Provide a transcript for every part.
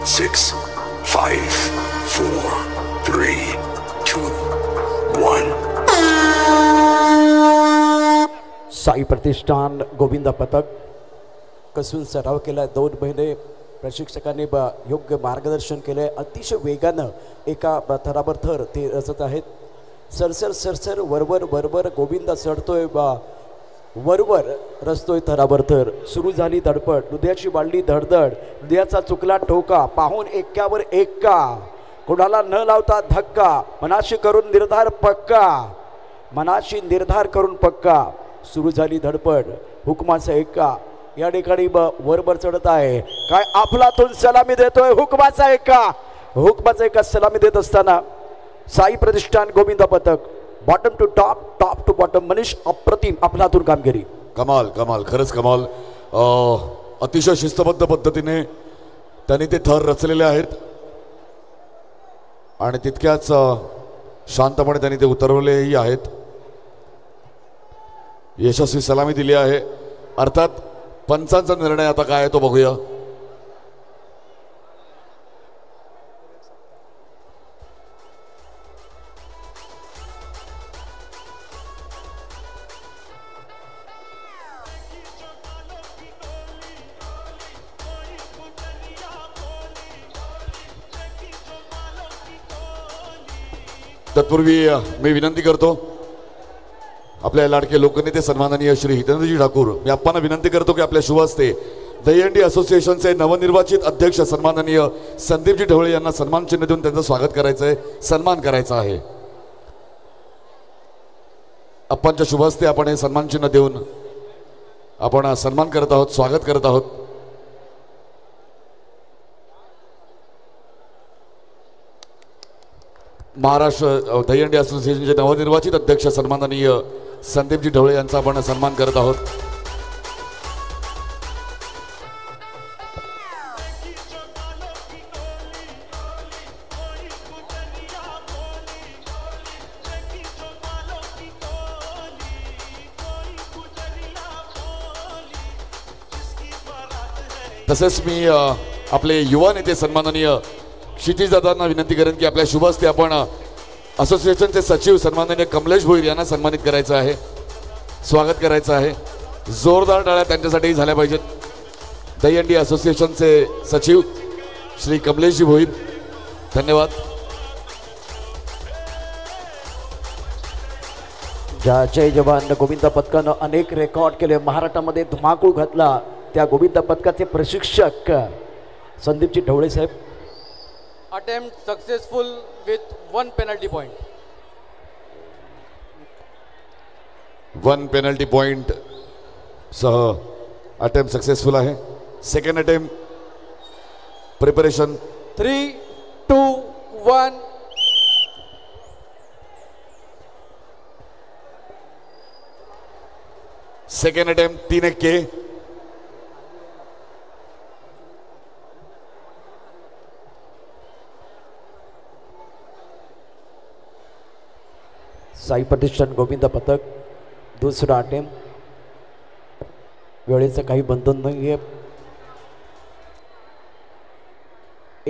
6, 5, 4, 3, 2, 1. साई प्रतिष्ठान गोविंदा पथक कसून सराव केला 2 महिने प्रशिक्षकांनी योग्य मार्गदर्शन केले अतिशय वेगानं एका थरावर थर ते रचत आहेत सरसर सरसर वरवर वरवर गोविंदा चढतोय वरवर रचतोय थरावर थर सुरू झाली धडपड हृदयाची वाढली धडधड हृदयाचा चुकला ठोका पाहून एक्क्यावर एक्का कोणाला न लावता धक्का मनाशी करून निर्धार पक्का मनाशी निर्धार करून पक्का सुरू झाली धडपड हुकमाचा एक्का या ठिकाणी वरवर चढत आहे काय अफलातून सलामी देतोय हुकमाचा एक्का सलामी देत असताना Sai Pratishthan Govinda Pathak bottom to top top to bottom Manish अप्रतिम अफलातून कामगिरी कमाल कमाल खरंच कमाल अतिशय शिस्तबद्ध पद्धतीने त्यांनी ते थर रचलेले आहेत आणि तितक्याच शांतपणे त्यांनी ते उतरवलेही आहेत यशस्वी सलामी दिली आहे अर्थात पंचांचा निर्णय आता काय आहे तो बघूया तत्पूर्वी मी विनंती करतो आपल्या लाडके लोकनेते सन्माननीय श्री हितेंद्रजी ठाकूर मी आपणाला विनंती करतो की आपल्या शुभ हस्ते दहीहंडी असोसिएशनचे नवनिर्वाचित अध्यक्ष सन्माननीय संदीपजी ढवळे यांना सन्मान चिन्ह देऊन त्यांचं स्वागत करायचं आहे सन्मान करायचा आहे आपणच्या शुभ हस्ते आपण हे सन्मान चिन्ह देऊन आपण सन्मान करत आहोत स्वागत करत आहोत महाराष्ट्र दहीहंडी असोसिएशनचे नवनिर्वाचित अध्यक्ष सन्माननीय संदीपजी ढवळे यांचा आपण सन्मान करत आहोत तसेच मी आपले युवा नेते सन्माननीय क्षितिज दादांना विनंती करेन की आपल्या शुभ हस्ते आपण असोसिएशनचे सचिव सन्माननीय कमलेश भोईर यांना सन्मानित करायचं आहे स्वागत करायचं आहे जोरदार टाळ्या त्यांच्यासाठीही झाल्या पाहिजेत दहीहंडी असोसिएशनचे सचिव श्री कमलेशजी भोईर धन्यवाद ज्या जय जवान गोविंदा पथकानं अनेक रेकॉर्ड केले महाराष्ट्रामध्ये धुमाकूळ घातला त्या गोविंदा पथकाचे प्रशिक्षक संदीपजी ढवळे साहेब Attempt successful with 1 penalty point. 1 penalty point सह अटेम्प्ट सक्सेसफुल आहे second attempt preparation 3, 2, 1. Second attempt 3 के साई प्रतिष्ठान गोविंदा पथक दुसरा अटेम्प्ट वेळेचं काही बंधन नाही आहे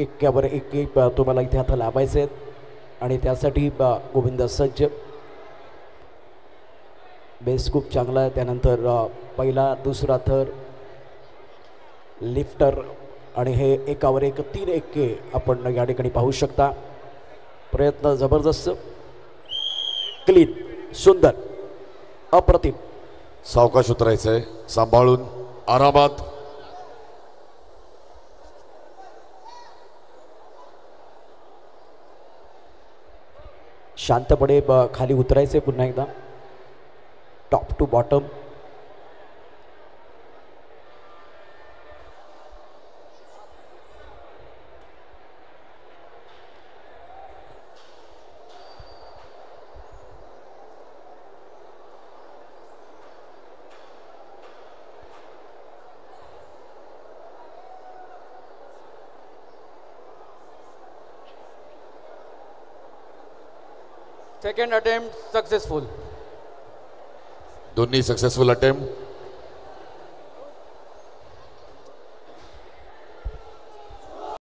एक्क्यावर एक तुम्हाला इथे आता लाभायचे आहेत आणि त्यासाठी गोविंदा सज्ज बेस खूप चांगला आहे त्यानंतर पहिला दुसरा थर लिफ्टर आणि हे एकावर एक 3 एक्के आपण या ठिकाणी पाहू शकता प्रयत्न जबरदस्त क्लीन सुंदर अप्रतिम सावकाश उतरायचंय सांभाळून आरामात शांतपणे खाली उतरायचे पुन्हा एकदा top to bottom Second attempt successful. दोन्ही सक्सेसफुल अटेम्प्ट